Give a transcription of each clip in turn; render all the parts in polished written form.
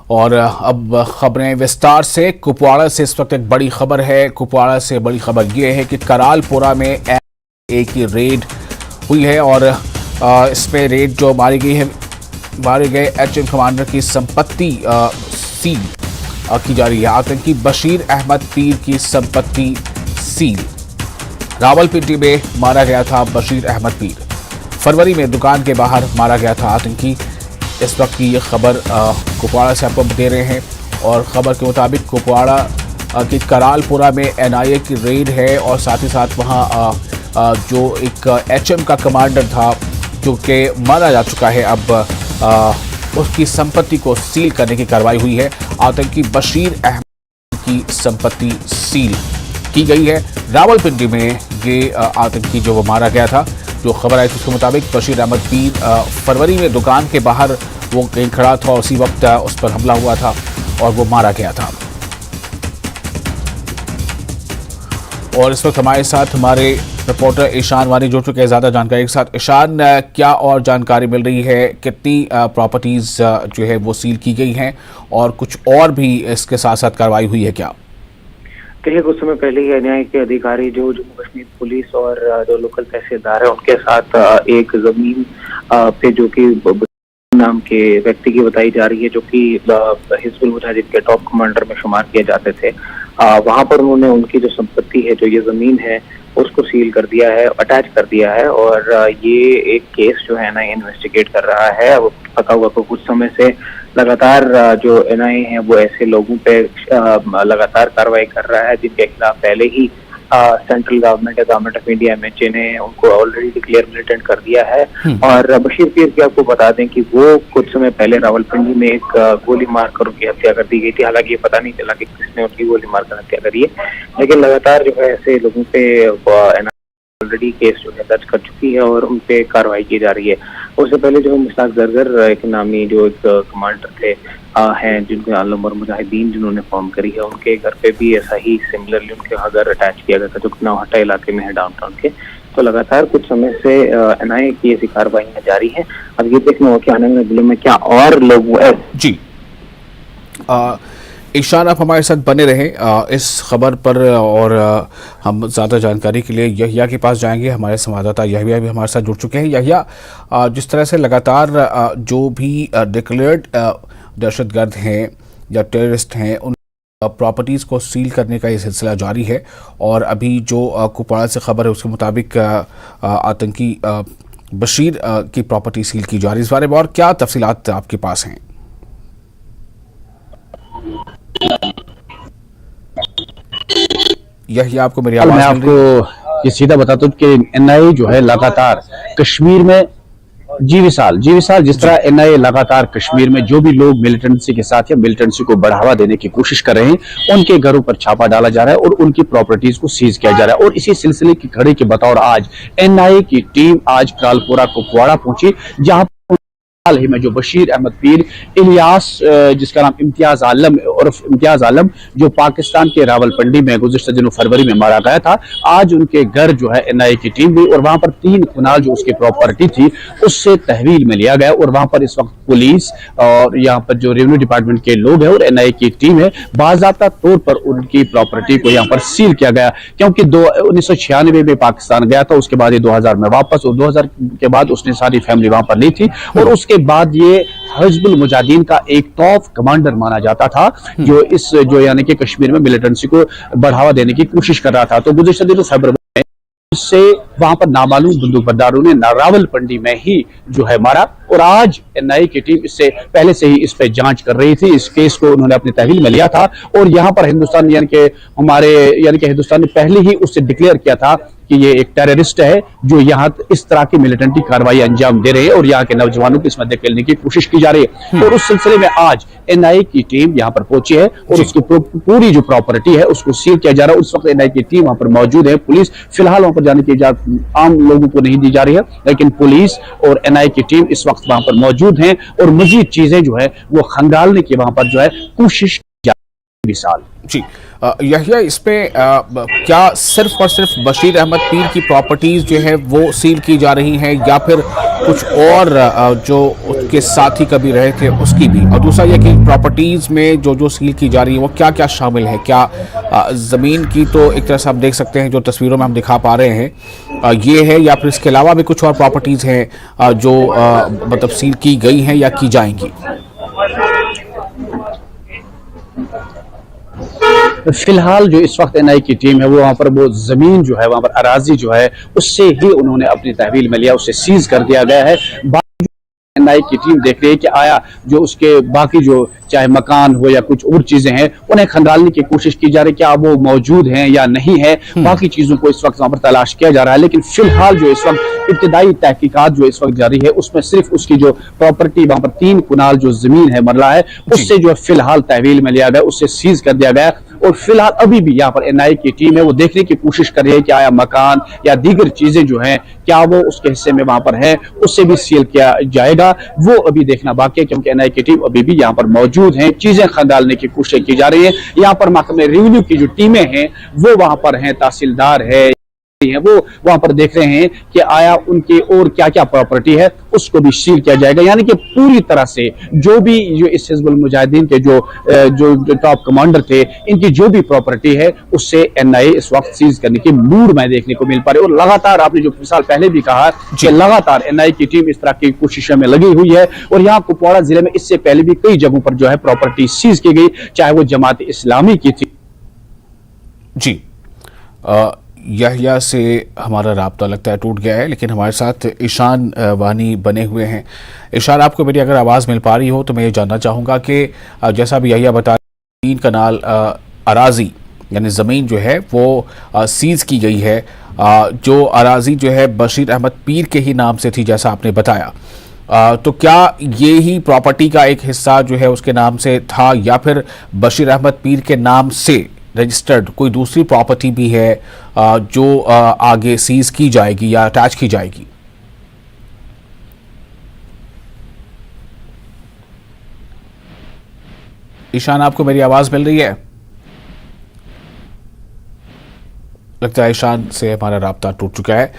और अब खबरें विस्तार से। कुपवाड़ा से इस वक्त एक बड़ी खबर है। कुपवाड़ा से बड़ी खबर यह है कि करालपुरा में एक रेड हुई है और इसमें रेड जो मारे गए एचएम कमांडर की संपत्ति सील की जा रही है। आतंकी बशीर अहमद पीर की संपत्ति सील। रावलपिंडी में मारा गया था बशीर अहमद पीर। फरवरी में दुकान के बाहर मारा गया था आतंकी। इस वक्त की ये खबर कुपवाड़ा से आपको दे रहे हैं और खबर के मुताबिक कुपवाड़ा की करालपुरा में एनआईए की रेड है और साथ ही साथ वहाँ जो एक एचएम का कमांडर था जो कि मारा जा चुका है, अब उसकी संपत्ति को सील करने की कार्रवाई हुई है। आतंकी बशीर अहमद की संपत्ति सील की गई है। रावलपिंडी में ये आतंकी जो वो मारा गया था, जो खबर आई थी उसके मुताबिक बशीर अहमद पीर फरवरी में दुकान के बाहर वो कहीं खड़ा था, उसी वक्त उस पर हमला हुआ था और वो मारा गया था। और इस वक्त हमारे साथ हमारे रिपोर्टर ईशान वानी जुड़ चुके हैं ज़्यादा जानकारी के साथ। ईशान, क्या और जानकारी मिल रही है? कितनी प्रॉपर्टीज जो है वो सील की गई हैं और कुछ और भी इसके साथ साथ कार्रवाई हुई है क्या? देखिए, कुछ समय पहले ही एनआईए के अधिकारी जो जम्मू कश्मीर पुलिस और जो लोकल तहसीलदार है उनके साथ एक जमीन पे जो कि नाम के व्यक्ति की बताई जा रही है, जो कि हिजबुल मुजाहिदीन के टॉप कमांडर में शुमार किए जाते थे, वहां पर उन्होंने उनकी जो संपत्ति है, जो ये जमीन है, उसको सील कर दिया है, अटैच कर दिया है। और ये एक केस जो है एनआईए इन्वेस्टिगेट कर रहा है। अब पता हुआ को कुछ समय से लगातार जो एनआईए है वो ऐसे लोगों पे लगातार कार्रवाई कर रहा है जिनके खिलाफ पहले ही सेंट्रल गवर्नमेंट या गवर्नमेंट ऑफ इंडिया एमएचए ने उनको ऑलरेडी डिक्लेयर मिलिटेंट कर दिया है। और बशीर पीर की आपको बता दें कि वो कुछ समय पहले रावलपिंडी में एक गोली मारकर उनकी हत्या कर दी गई थी। हालांकि ये पता नहीं चला कि किसने उनकी गोली मारकर हत्या करी है, लेकिन लगातार जो है ऐसे लोगों पे ऑलरेडी केस जो है दर्ज कर चुकी है और उन पे कार्रवाई की जा रही है। उससे पहले जो मुश्ताक जरगर एक नामी जो एक कमांडर थे हैं जिनको आलम और मुजाहिदीन जिन्होंने फॉर्म करी है, उनके घर पे भी ऐसा ही सिमिलरली उनके घर अटैच किया गया था जो नौहट्टा इलाके में है डाउनटाउन के। तो लगातार कुछ समय से एनआईए की ऐसी कार्रवाइयां जारी है। अब ये देखना होगा कि आने वाले दिनों में क्या और लोग जी ईशान, आप हमारे साथ बने रहें इस खबर पर और हम ज़्यादा जानकारी के लिए यहिया के पास जाएंगे। हमारे संवाददाता यहिया भी हमारे साथ जुड़ चुके हैं। यहिया, जिस तरह से लगातार जो भी डिक्लेयर्ड दहशतगर्द हैं या टेररिस्ट हैं उन प्रॉपर्टीज़ को सील करने का ये सिलसिला जारी है और अभी जो कुपवाड़ा से खबर है उसके मुताबिक आतंकी बशीर की प्रॉपर्टी सील की जा रही है। इस बारे में और क्या तफसीलात आपके पास हैं? यही आपको मेरी आवाज? मैं आपको ये सीधा बताता हूँ कि एनआईए जो है लगातार कश्मीर में जी विशाल जिस तरह एनआईए लगातार कश्मीर में जो भी लोग मिलिटेंसी के साथ या मिलिटेंसी को बढ़ावा देने की कोशिश कर रहे हैं उनके घरों पर छापा डाला जा रहा है और उनकी प्रॉपर्टीज को सीज किया जा रहा है। और इसी सिलसिले की कड़ी के बतौर आज एनआईए की टीम आज करालपुरा कुपवाड़ा पहुंची, जहां हाल ही में जो बशीर अहमद पीर इलियास जिसका नाम इम्तियाज आलम जो पाकिस्तान के रावलपिंडी में गुज़िश्ता दिनों फरवरी में मारा गया था, आज उनके घर जो है एनआईए की टीम गई और वहां पर 3 कनाल जो उसकी प्रॉपर्टी थी उससे तहवील में लिया गया। और वहां पर इस वक्त पुलिस और यहाँ पर जो रेवेन्यू डिपार्टमेंट के लोग हैं और एनआईए की टीम है, बाज़ाब्ता तौर पर उनकी प्रॉपर्टी को यहाँ पर सील किया गया, क्योंकि 1996 में पाकिस्तान गया था, उसके बाद ये 2000 में वापस और 2000 के बाद उसने सारी फैमिली वहां पर ली थी। और उसके बाद ये हिजबुल मुजाहिदीन का एक टॉप कमांडर माना जाता था जो यानी कि कश्मीर में मिलिटेंसी को बढ़ावा देने की कोशिश कर रहा था। तो गुज़िश्ता दिनों फरवरी में उससे वहां पर नामालूम बंदूकबरदारों ने रावलपिंडी में ही जो है मारा। और आज एनआईए की टीम इससे पहले से ही इस पे जांच कर रही थी। इस केस को उन्होंने अपनी तहवील में लिया था और यहाँ पर हिंदुस्तान हिंदुस्तान ने पहले ही उससे डिक्लेयर किया था कि ये एक टेररिस्ट है जो यहाँ इस तरह की मिलिटेंटी कार्रवाई अंजाम दे रहे हैं और यहाँ के नौजवानों को इसमें धकेलने की कोशिश की जा रही है। और उस सिलसिले में आज एनआईए की टीम यहाँ पर पहुंची है और उसकी पूरी जो प्रॉपर्टी है उसको सील किया जा रहा है। उस वक्त एनआईए की टीम वहां पर मौजूद है। पुलिस फिलहाल वहां पर जाने की इजाजत आम लोगों को नहीं दी जा रही है, लेकिन पुलिस और एनआईए की टीम इस वक्त वहां पर मौजूद हैं और मजीद चीजें जो है वो खंगालने की वहां पर जो है कोशिश की जा रही है। जी यहिया इस पे क्या सिर्फ और सिर्फ बशीर अहमद पीर की प्रॉपर्टीज जो है वो सील की जा रही हैं या फिर कुछ और जो उसके साथी कभी रहे थे उसकी भी? और दूसरा यह कि प्रॉपर्टीज में जो सील की जा रही है वो क्या क्या शामिल है? क्या ज़मीन की तो एक तरह से आप देख सकते हैं जो तस्वीरों में हम दिखा पा रहे हैं ये है, या फिर इसके अलावा भी कुछ और प्रॉपर्टीज हैं जो मतलब सील की गई हैं या की जाएंगी? फिलहाल जो इस वक्त एनआई की टीम है वो वहां पर वो जमीन जो है वहां पर अराजी जो है उससे ही उन्होंने अपनी तहवील में लिया, उसे सीज कर दिया गया है। एनआई की टीम देख रही है कि आया जो उसके बाकी जो चाहे मकान हो या कुछ और चीजें हैं उन्हें खंगालने की कोशिश की जा रही है, क्या वो मौजूद हैं या नहीं है। बाकी चीजों को इस वक्त वहां पर तलाश किया जा रहा है, लेकिन फिलहाल जो इस वक्त इब्तिदाई तहकीकात जो इस वक्त जारी है उसमें सिर्फ उसकी जो प्रॉपर्टी वहां पर 3 कुनाल जो जमीन है मरला है उससे जो फिलहाल तहवील में लिया गया, उससे सीज कर दिया गया। और फिलहाल अभी भी यहाँ पर एनआई की टीम है वो देखने की कोशिश कर रही है कि आया मकान या दीगर चीजें जो हैं क्या वो उसके हिस्से में वहां पर है, उससे भी सील किया जाएगा। वो अभी देखना बाकी है क्योंकि एनआई की टीम अभी भी यहाँ पर मौजूद है, चीजें खंगालने की कोशिश की जा रही है। यहाँ पर महकमे रेवेन्यू की जो टीमें हैं वो वहां पर हैं, तहसीलदार है वो वहां पर देख रहे हैं कि आया उनके और क्या क्या प्रॉपर्टी है उसको भी सील किया जाएगा। यानी कि पूरी तरह से जो इस हिजबुल मुजाहिदीन के जो टॉप कमांडर थे इनकी जो भी प्रॉपर्टी है उससे एनआईए इस वक्त सीज करने की मूड में देखने को मिल पा रही है। और लगातार आपने जो मिसाल पहले भी कहा कि लगातार एनआईए की टीम इस तरह की कोशिशों में लगी हुई है। और यहाँ कुपवाड़ा जिले में इससे पहले भी कई जगहों पर जो है प्रॉपर्टी सीज की गई, चाहे वो जमात इस्लामी की थी। जी, यहिया से हमारा राब्ता लगता है टूट गया है, लेकिन हमारे साथ ईशान वानी बने हुए हैं। ईशान, आपको मेरी अगर आवाज़ मिल पा रही हो तो मैं ये जानना चाहूँगा कि जैसा भी यहिया बता 3 कनाल अराजी यानी ज़मीन जो है वो सीज़ की गई है, जो अराजी जो है बशीर अहमद पीर के ही नाम से थी जैसा आपने बताया, तो क्या ये ही प्रॉपर्टी का एक हिस्सा जो है उसके नाम से था या फिर बशीर अहमद पीर के नाम से रजिस्टर्ड कोई दूसरी प्रॉपर्टी भी है जो आगे सीज की जाएगी या अटैच की जाएगी? ईशान, आपको मेरी आवाज मिल रही है? लगता है ईशान से हमारा राब्ता टूट चुका है।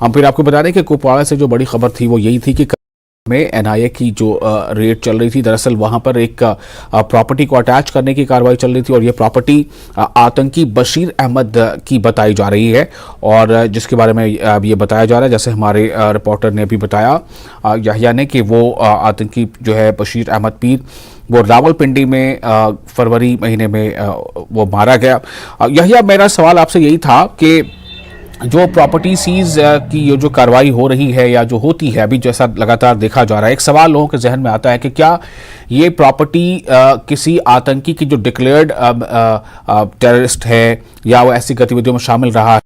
हम फिर आपको बता दें कि कुपवाड़ा से जो बड़ी खबर थी वो यही थी कि में एनआईए की जो रेड चल रही थी, दरअसल वहां पर एक प्रॉपर्टी को अटैच करने की कार्रवाई चल रही थी और ये प्रॉपर्टी आतंकी बशीर अहमद की बताई जा रही है। और जिसके बारे में अब ये बताया जा रहा है, जैसे हमारे रिपोर्टर ने भी बताया यहिया ने, कि वो आतंकी जो है बशीर अहमद पीर वो रावलपिंडी में फरवरी महीने में वो मारा गया। यहिया, मेरा सवाल आपसे यही था कि जो प्रॉपर्टी सीज की ये जो कार्रवाई हो रही है या जो होती है अभी जैसा लगातार देखा जा रहा है, एक सवाल लोगों के जहन में आता है कि क्या ये प्रॉपर्टी किसी आतंकी की जो डिक्लेयर्ड टेररिस्ट है या वो ऐसी गतिविधियों में शामिल रहा है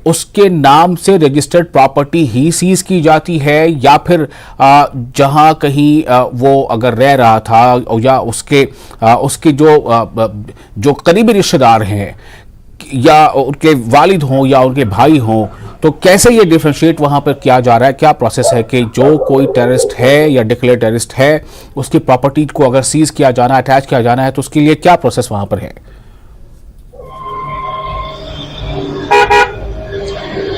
उसके नाम से रजिस्टर्ड प्रॉपर्टी ही सीज की जाती है, या फिर जहां कहीं वो अगर रह रहा था या उसके जो करीबी रिश्तेदार हैं या उनके वालिद हों या उनके भाई हों, तो कैसे ये डिफरेंशिएट वहां पर किया जा रहा है? क्या प्रोसेस है कि जो कोई टेररिस्ट है या डिक्लेयर टेररिस्ट है उसकी प्रॉपर्टी को अगर सीज किया जाना है, अटैच किया जाना है, तो उसके लिए क्या प्रोसेस वहां पर है?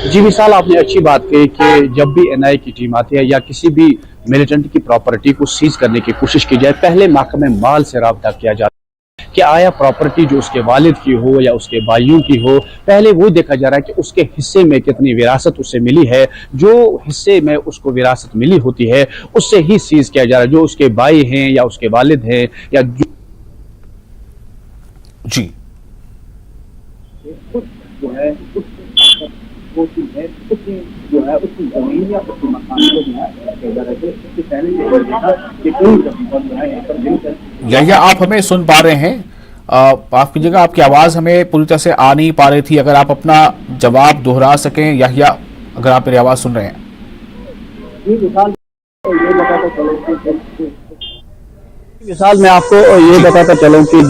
जी मिसाल, आपने अच्छी बात कही कि जब भी एनआईए की टीम आती है या किसी भी मिलिटेंट की प्रॉपर्टी को सीज करने की कोशिश की जाए, पहले महकमे माल से राब्ता किया जाता है कि आया प्रॉपर्टी जो उसके वालिद की हो या उसके भाइयों की हो, पहले वो देखा जा रहा है कि उसके हिस्से में कितनी विरासत उसे मिली है। जो हिस्से में उसको विरासत मिली होती है उससे ही सीज किया जा रहा है। जो उसके भाई हैं या उसके वालिद हैं या जी जो है वो चीज है जो है उसकी जमीन या उसके मकान को यहिया, आप हमें सुन पा रहे हैं? माफ कीजिएगा, आपकी आवाज हमें पूरी तरह से आ नहीं पा रही थी। अगर आप अपना जवाब दोहरा सकें यहिया, अगर आप मेरी आवाज सुन रहे हैं। मिसाल मैं आपको ये बताता चलूं कि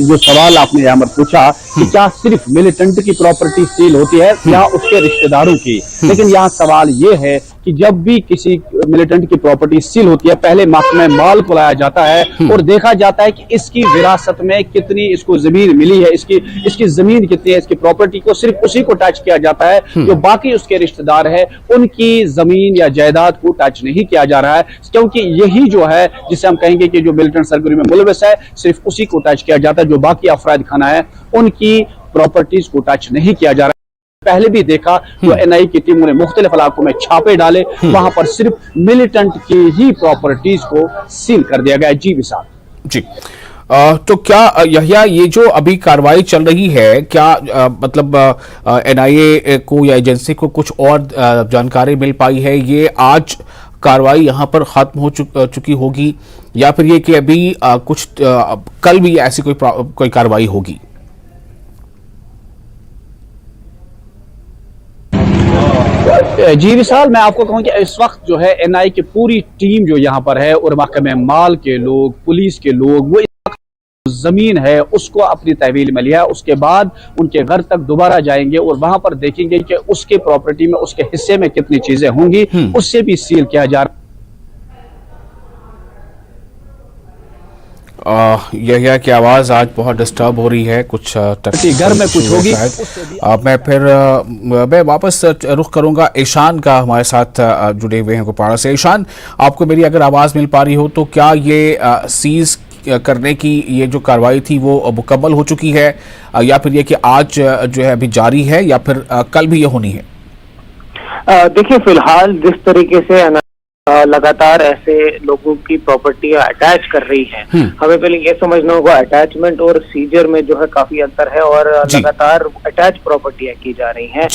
जो सवाल आपने यहाँ पर पूछा कि क्या सिर्फ मिलिटेंट की प्रॉपर्टी सील होती है या उसके रिश्तेदारों की, लेकिन यहाँ सवाल ये है कि जब भी किसी मिलिटेंट की प्रॉपर्टी सील होती है, पहले महकमे माल को लाया जाता है और देखा जाता है कि इसकी विरासत में कितनी इसको जमीन मिली है, इसकी जमीन कितनी है, इसकी प्रॉपर्टी को सिर्फ उसी को टच किया जाता है। जो बाकी उसके रिश्तेदार है उनकी जमीन या जायदाद को टच नहीं किया जा रहा है, क्योंकि यही जो है जिसे हम कहेंगे कि जो मिलिटेंट सरगर्मी में मुलविस है, सिर्फ उसी को टच किया जाता है। जो बाकी अफराद खाना है उनकी प्रॉपर्टीज को टच नहीं किया जा रहा है। पहले भी देखा जो एनआई की टीमों ने मुख्तलिफ इलाकों में छापे डाले, वहां पर सिर्फ मिलिटेंट की ही प्रॉपर्टीज को सील कर दिया गया। जी विशाल जी। तो क्या यहिया ये जो अभी कार्रवाई चल रही है, क्या मतलब एनआईए को या एजेंसी को कुछ और जानकारी मिल पाई है? ये आज कार्रवाई यहाँ पर खत्म हो चुकी होगी या फिर ये कि अभी कुछ कल भी ऐसी कोई कार्रवाई होगी? जी विशाल, मैं आपको कहूं कि इस वक्त जो है एनआई की पूरी टीम जो यहाँ पर है और महकमे माल के लोग, पुलिस के लोग, वो जमीन है उसको अपनी तहवील में लिया। उसके बाद उनके घर तक दोबारा जाएंगे और वहां पर देखेंगे कि उसके प्रॉपर्टी में, उसके हिस्से में कितनी चीजें होंगी, उससे भी सील किया जा रहा। यह की आवाज आज बहुत डिस्टर्ब हो रही है, कुछ घर में कुछ होगी। मैं वापस रुख करूंगा ईशान का, हमारे साथ जुड़े हुए हैं कुपवाड़ा से। ईशान, आपको मेरी अगर आवाज मिल पा रही हो तो क्या ये सीज करने की ये जो कार्रवाई थी वो मुकम्मल हो चुकी है या फिर ये कि आज जो है अभी जारी है या फिर कल भी ये होनी है? देखिए, फिलहाल जिस तरीके से लगातार ऐसे लोगों की प्रॉपर्टियां अटैच कर रही हैं, हमें पहले ये समझना होगा अटैचमेंट और सीजर में जो है काफी अंतर है और लगातार अटैच प्रॉपर्टियां की जा रही हैं।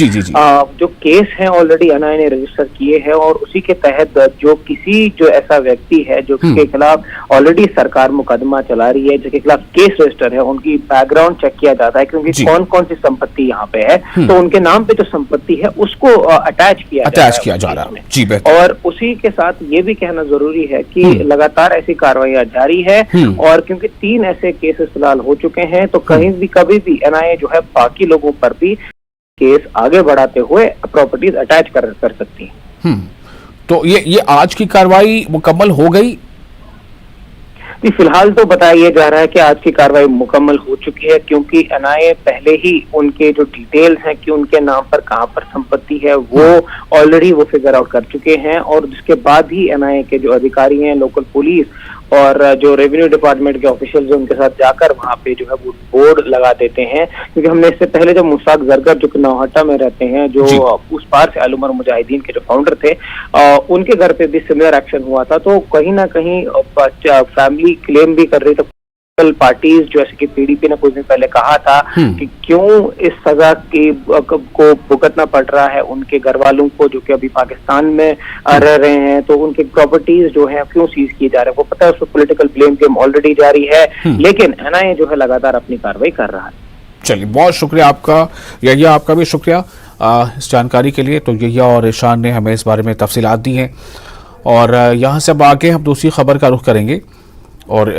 जो केस हैं ऑलरेडी एनआई ने रजिस्टर किए हैं और उसी के तहत जो किसी जो ऐसा व्यक्ति है जो के खिलाफ ऑलरेडी सरकार मुकदमा चला रही है, जिसके खिलाफ केस रजिस्टर है, उनकी बैकग्राउंड चेक किया जाता है क्योंकि कौन कौन सी संपत्ति यहाँ पे है, तो उनके नाम पे जो संपत्ति है उसको अटैच किया जा रहा है। और उसी के साथ ये भी कहना जरूरी है कि लगातार ऐसी कार्रवाइयां जारी है और क्योंकि 3 ऐसे केसेस फिलहाल हो चुके हैं, तो कहीं भी कभी भी एनआईए जो है बाकी लोगों पर भी केस आगे बढ़ाते हुए प्रॉपर्टीज अटैच कर सकती है। तो ये आज की कार्रवाई मुकम्मल हो गई? फिलहाल तो बताया जा रहा है कि आज की कार्रवाई मुकम्मल हो चुकी है क्योंकि एनआईए पहले ही उनके जो डिटेल्स हैं कि उनके नाम पर कहां पर संपत्ति है वो ऑलरेडी वो फिगर आउट कर चुके हैं और जिसके बाद ही एनआईए के जो अधिकारी हैं, लोकल पुलिस और जो रेवेन्यू डिपार्टमेंट के ऑफिशियल्स उनके साथ जाकर वहां पे जो है वो बोर्ड लगा देते हैं। क्योंकि हमने इससे पहले जब मुश्ताक जरगर जो कि नौहट्टा में रहते हैं, जो उस पार से अलुमर मुजाहिदीन के जो फाउंडर थे, उनके घर पे भी सिमिलर एक्शन हुआ था। तो कहीं ना कहीं फैमिली क्लेम भी कर रही थी पार्टीज, जैसे कि पीडीपी ने कुछ दिन पहले कहा था कि क्यों इस सजा को भुगतना पड़ रहा है उनके घर वालों को जो कि अभी पाकिस्तान में रह रहे हैं, तो उनके प्रॉपर्टीज जो है क्यों सीज किए जा रहे हैं। वो पता है उसको पॉलिटिकल ब्लेम गेम ऑलरेडी जारी है, लेकिन एनआईए जो है लगातार अपनी कार्रवाई कर रहा है। चलिए, बहुत शुक्रिया आपका, यहिया आपका भी शुक्रिया इस जानकारी के लिए। तो यहिया और ईशान ने हमें इस बारे में तफसीलात दी हैं और यहाँ से अब आगे हम दूसरी खबर का रुख करेंगे और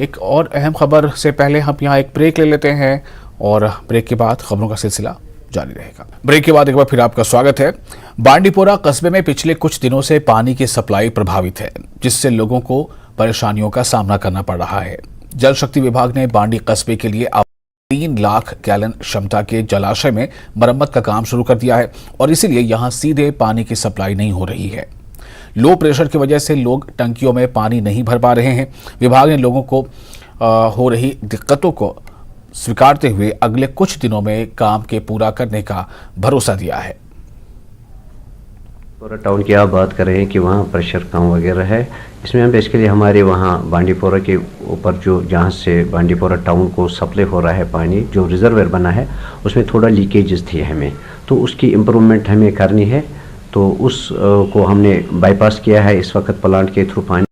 एक और अहम खबर से पहले हम यहाँ एक ब्रेक ले लेते हैं और ब्रेक के बाद खबरों का सिलसिला जारी रहेगा। ब्रेक के बाद एक बार फिर आपका स्वागत है। बांडीपोरा कस्बे में पिछले कुछ दिनों से पानी की सप्लाई प्रभावित है, जिससे लोगों को परेशानियों का सामना करना पड़ रहा है। जल शक्ति विभाग ने बांडी कस्बे के लिए 3 लाख गैलन क्षमता के जलाशय में मरम्मत का काम शुरू कर दिया है और इसीलिए यहाँ सीधे पानी की सप्लाई नहीं हो रही है। लो प्रेशर की वजह से लोग टंकियों में पानी नहीं भर पा रहे हैं। विभाग ने लोगों को हो रही दिक्कतों को स्वीकारते हुए अगले कुछ दिनों में काम के पूरा करने का भरोसा दिया है। पूरा टाउन की आप बात कर रहे हैं कि वहाँ प्रेशर कम वगैरह है, इसमें हम बेसिकली हमारे वहाँ बांडीपोरा के ऊपर जो जहाँ से बांडीपोरा टाउन को सप्लाई हो रहा है पानी, जो रिजर्वेयर बना है उसमें थोड़ा लीकेजेस थी हमें, तो उसकी इम्प्रूवमेंट हमें करनी है। तो उस को हमने बाईपास किया है इस वक्त प्लांट के थ्रू पानी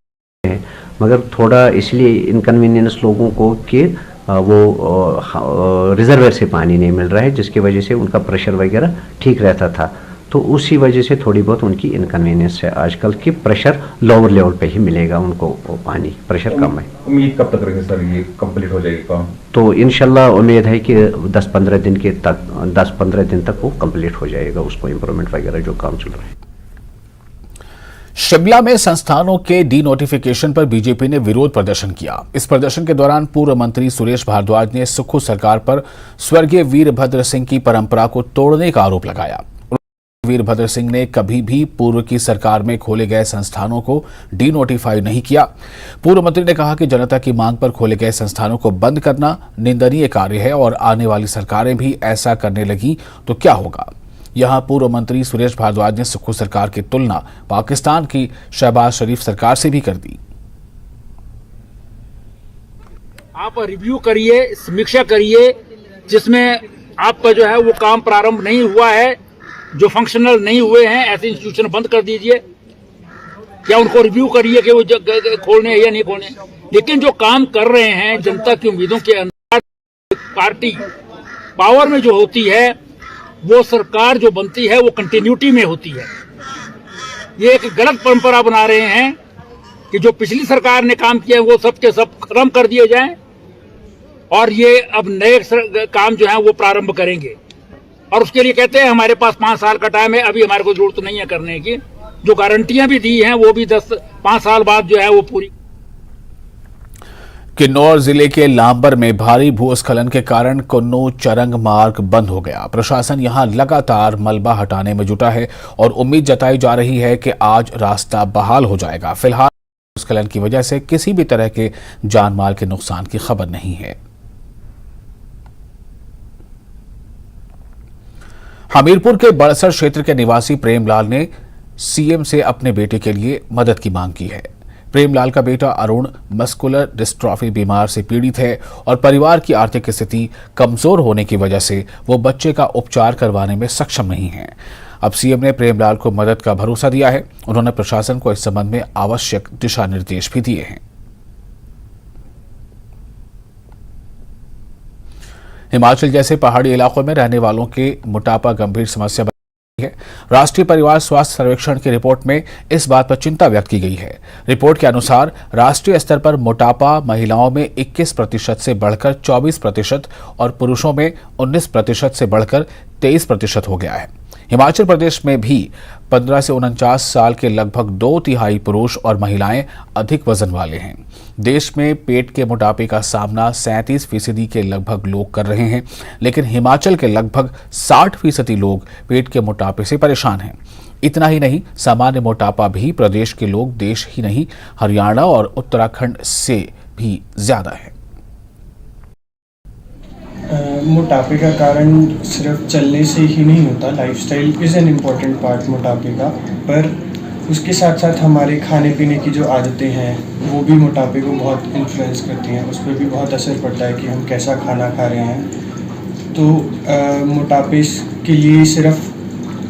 है, मगर थोड़ा इसलिए इनकन्वीनियंस लोगों को कि वो रिजर्वेयर से पानी नहीं मिल रहा है, जिसकी वजह से उनका प्रेशर वगैरह ठीक रहता था, तो उसी वजह से थोड़ी बहुत उनकी इनकन्वीनियंस है। आजकल की प्रेशर लोअर लेवल पे ही मिलेगा उनको, पानी प्रेशर कम है। उम्मीद कब तक रखें सर ये कंप्लीट हो जाएगा काम? तो इंशाल्लाह उम्मीद है कि 10-15 दिन तक वो कंप्लीट हो जाएगा, उसको इम्प्रूवमेंट वगैरह जो काम चल रहा है। शिमला में संस्थानों के डी नोटिफिकेशन पर बीजेपी ने विरोध प्रदर्शन किया। इस प्रदर्शन के दौरान पूर्व मंत्री सुरेश भारद्वाज ने सुक्खू सरकार पर स्वर्गीय वीरभद्र सिंह की परंपरा को तोड़ने का आरोप लगाया। वीरभद्र सिंह ने कभी भी पूर्व की सरकार में खोले गए संस्थानों को डी नोटिफाई नहीं किया। पूर्व मंत्री ने कहा कि जनता की मांग पर खोले गए संस्थानों को बंद करना निंदनीय कार्य है और आने वाली सरकारें भी ऐसा करने लगी तो क्या होगा। यहां पूर्व मंत्री सुरेश भारद्वाज ने सुक्खू सरकार की तुलना पाकिस्तान की शहबाज शरीफ सरकार से भी कर दी। आप रिव्यू करिए, समीक्षा करिए, जिसमें आपका जो है वो काम प्रारंभ नहीं हुआ है, जो फंक्शनल नहीं हुए हैं ऐसे इंस्टीट्यूशन बंद कर दीजिए, या उनको रिव्यू करिए कि वो खोलने या नहीं खोलने। लेकिन जो काम कर रहे हैं जनता की उम्मीदों के अनुसार, पार्टी पावर में जो होती है वो सरकार जो बनती है वो कंटिन्यूटी में होती है। ये एक गलत परंपरा बना रहे हैं कि जो पिछली सरकार ने काम किया वो सब के सब खत्म कर दिए जाएं और ये अब नए काम जो है वो प्रारंभ करेंगे। और उसके लिए कहते हैं हमारे पास 5 साल का टाइम है, अभी हमारे को जरूरत नहीं है करने की। जो गारंटियां भी दी हैं वो भी 5 साल बाद जो है वो पूरी। किन्नौर जिले के लांबर में भारी भूस्खलन के कारण कुन्नू चरंग मार्ग बंद हो गया। प्रशासन यहां लगातार मलबा हटाने में जुटा है और उम्मीद जताई जा रही है कि आज रास्ता बहाल हो जाएगा। फिलहाल भूस्खलन की वजह से किसी भी तरह के जान माल के नुकसान की खबर नहीं है। हमीरपुर के बड़सर क्षेत्र के निवासी प्रेमलाल ने सीएम से अपने बेटे के लिए मदद की मांग की है। प्रेमलाल का बेटा अरुण मस्कुलर डिस्ट्रॉफी बीमार से पीड़ित है और परिवार की आर्थिक स्थिति कमजोर होने की वजह से वो बच्चे का उपचार करवाने में सक्षम नहीं है। अब सीएम ने प्रेमलाल को मदद का भरोसा दिया है। उन्होंने प्रशासन को इस संबंध में आवश्यक दिशा निर्देश भी दिए हैं। हिमाचल जैसे पहाड़ी इलाकों में रहने वालों के मोटापा गंभीर समस्या बन रही है। राष्ट्रीय परिवार स्वास्थ्य सर्वेक्षण की रिपोर्ट में इस बात पर चिंता व्यक्त की गई है। रिपोर्ट के अनुसार राष्ट्रीय स्तर पर मोटापा महिलाओं में 21% से बढ़कर 24% और पुरुषों में 19% से बढ़कर 23% हो गया है। हिमाचल प्रदेश में भी 15 से 49 साल के लगभग 2/3 पुरुष और महिलाएं अधिक वजन वाले हैं। देश में पेट के मोटापे का सामना 37% के लगभग लोग कर रहे हैं, लेकिन हिमाचल के लगभग 60% लोग पेट के मोटापे से परेशान हैं। इतना ही नहीं, सामान्य मोटापा भी प्रदेश के लोग देश ही नहीं हरियाणा और उत्तराखंड से भी ज्यादा है। मोटापे का कारण सिर्फ चलने से ही नहीं होता। Lifestyle is an important part मोटापे का, पर उसके साथ साथ हमारे खाने पीने की जो आदतें हैं वो भी मोटापे को बहुत इन्फ्लुएंस करती हैं। उस पर भी बहुत असर पड़ता है कि हम कैसा खाना खा रहे हैं। तो मोटापे के लिए सिर्फ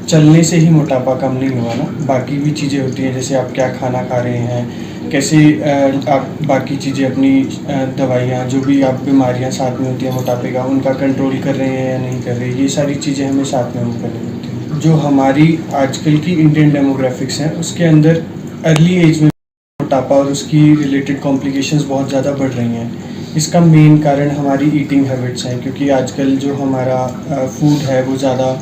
चलने से ही मोटापा कम नहीं हुआ ना, बाकी भी चीज़ें होती हैं, जैसे आप क्या खाना खा रहे हैं, कैसे आप बाकी चीज़ें अपनी दवाइयाँ जो भी आप बीमारियाँ साथ में होती हैं मोटापे का, उनका कंट्रोल कर रहे हैं या नहीं कर रहे, ये सारी चीज़ें हमें साथ में करनी पड़ती हैं। जो हमारी आजकल की इंडियन डेमोग्राफिक्स हैं उसके अंदर अर्ली एज में मोटापा और उसकी रिलेटेड कॉम्प्लिकेशंस बहुत ज़्यादा बढ़ रही हैं। इसका मेन कारण हमारी ईटिंग हैबिट्स हैं, क्योंकि आजकल जो हमारा फूड है वो ज़्यादा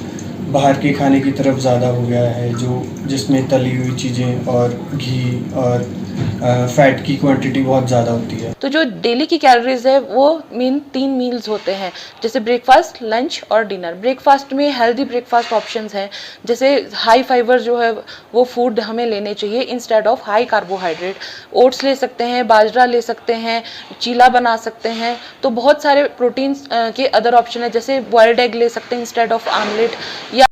बाहर के खाने की तरफ ज़्यादा हो गया है, जिसमें तली हुई चीज़ें और घी और फैट की क्वांटिटी बहुत ज़्यादा होती है। तो जो डेली की कैलोरीज है वो मेन 3 मील्स होते हैं, जैसे ब्रेकफास्ट, लंच और डिनर। ब्रेकफास्ट में हेल्दी ब्रेकफास्ट ऑप्शंस हैं, जैसे हाई फाइबर जो है वो फूड हमें लेने चाहिए instead of high carbohydrate. Oats ले सकते हैं, बाजरा ले सकते हैं, चीला बना सकते हैं। तो बहुत सारे प्रोटीन्स के अदर ऑप्शन है, जैसे बॉइल्ड एग ले सकते हैं इंस्टेड ऑफ आमलेट, या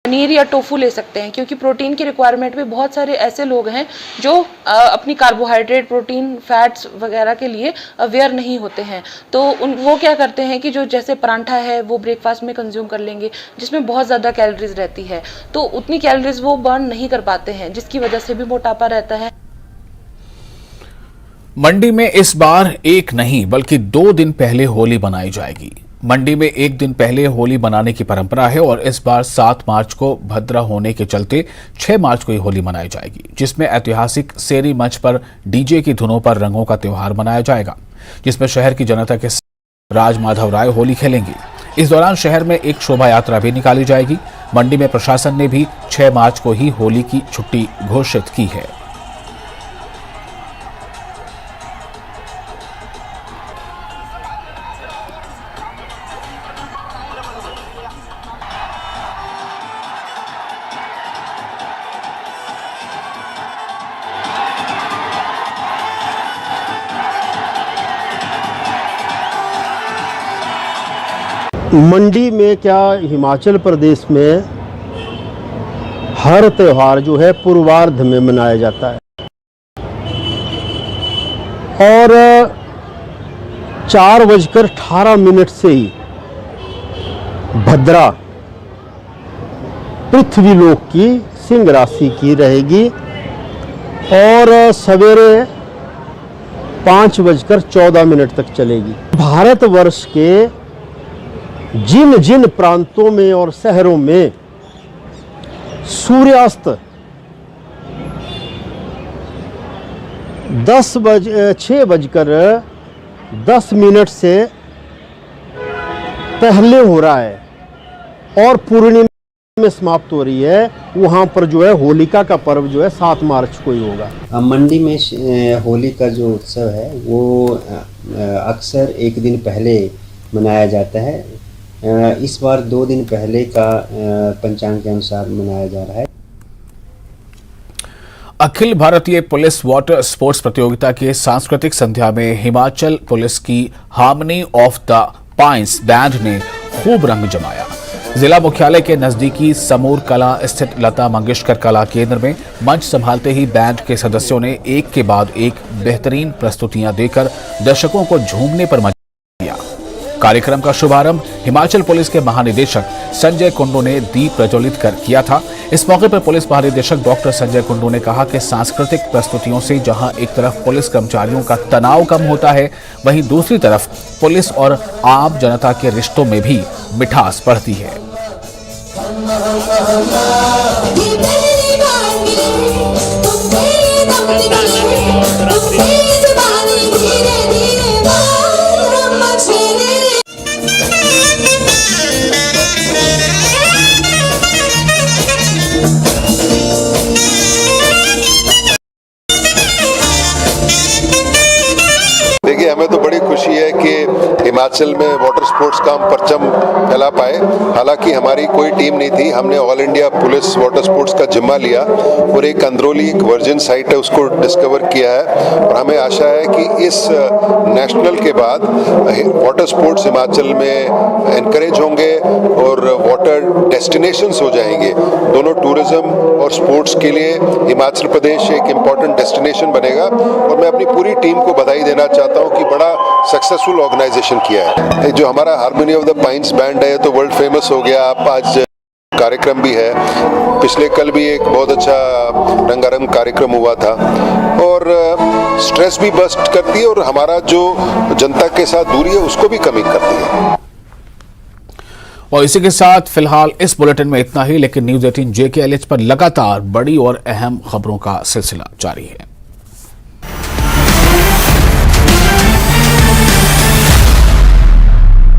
पनीर या टोफू ले सकते हैं, क्योंकि प्रोटीन की रिक्वायरमेंट में बहुत सारे ऐसे लोग हैं जो अपनी कार्बोहाइड्रेट, प्रोटीन, फैट्स वगैरह के लिए अवेयर नहीं होते हैं। तो वो क्या करते हैं कि जो जैसे परांठा है वो ब्रेकफास्ट में कंज्यूम कर लेंगे, जिसमें बहुत ज़्यादा कैलोरीज रहती है, तो उतनी कैलोरीज वो बर्न नहीं कर पाते हैं, जिसकी वजह से भी मोटापा रहता है। मंडी में इस बार एक नहीं बल्कि 2 दिन पहले होली मनाई जाएगी। मंडी में 1 दिन पहले होली मनाने की परंपरा है और इस बार 7 मार्च को भद्रा होने के चलते 6 मार्च को ही होली मनाई जाएगी, जिसमें ऐतिहासिक सेरी मंच पर डीजे की धुनों पर रंगों का त्योहार मनाया जाएगा, जिसमें शहर की जनता के साथ राज माधव राय होली खेलेंगे। इस दौरान शहर में एक शोभा यात्रा भी निकाली जाएगी। मंडी में प्रशासन ने भी 6 मार्च को ही होली की छुट्टी घोषित की है। मंडी में क्या हिमाचल प्रदेश में हर त्यौहार जो है पूर्वार्ध में मनाया जाता है और 4:18 से ही भद्रा पृथ्वीलोक की सिंह राशि की रहेगी और सवेरे 5:14 तक चलेगी। भारतवर्ष के जिन जिन प्रांतों में और शहरों में सूर्यास्त 6:10 से पहले हो रहा है और पूर्णिमा में समाप्त हो रही है, वहाँ पर जो है होलिका का पर्व जो है 7 मार्च को ही होगा। मंडी में होली का जो उत्सव है वो अक्सर एक दिन पहले मनाया जाता है। इस बार 2 दिन पहले का पंचांग के अनुसार मनाया जा रहा है। Akhil Bharatiya police water sports प्रतियोगिता के सांस्कृतिक संध्या में हिमाचल पुलिस की harmony of the pines band ने खूब रंग जमाया। जिला मुख्यालय के नजदीकी समूर कला स्थित लता मंगेशकर कला केंद्र में मंच संभालते ही बैंड के सदस्यों ने एक के बाद एक बेहतरीन प्रस्तुतियां देकर दर्शकों को झूमने पर मजबूर किया। कार्यक्रम का शुभारंभ हिमाचल पुलिस के महानिदेशक संजय कुंडू ने दीप प्रज्वलित कर किया था। इस मौके पर पुलिस महानिदेशक डॉक्टर संजय कुंडू ने कहा कि सांस्कृतिक प्रस्तुतियों से जहां एक तरफ पुलिस कर्मचारियों का तनाव कम होता है, वहीं दूसरी तरफ पुलिस और आम जनता के रिश्तों में भी मिठास बढ़ती है। देखिए, हमें तो बड़ी खुशी है कि हिमाचल में वाटर स्पोर्ट्स का हम परचम फैला पाए। हालांकि हमारी कोई टीम नहीं थी, हमने all India police water sports का जिम्मा लिया और एक अंदरोली एक वर्जिन साइट है उसको डिस्कवर किया है और हमें आशा है कि इस नेशनल के बाद वाटर स्पोर्ट्स हिमाचल में एनकरेज होंगे और वाटर डेस्टिनेशंस हो जाएंगे। दोनों टूरिज्म और स्पोर्ट्स के लिए हिमाचल प्रदेश एक इम्पॉर्टेंट डेस्टिनेशन बनेगा और मैं अपनी पूरी टीम को बधाई देना चाहता हूं कि बड़ा सक्सेसफुल ऑर्गेनाइजेशन किया है। जो हमारा harmony of the pines band है तो वर्ल्ड फेमस हो गया। आप आज कार्यक्रम भी है, पिछले कल भी एक बहुत अच्छा रंगारंग कार्यक्रम हुआ था और स्ट्रेस भी बस्ट करती है और हमारा जो जनता के साथ दूरी है उसको भी कमी करती है। और इसी के साथ फिलहाल इस बुलेटिन में इतना ही, लेकिन न्यूज़ 18 JKLH पर लगातार बड़ी और अहम खबरों का सिलसिला जारी है।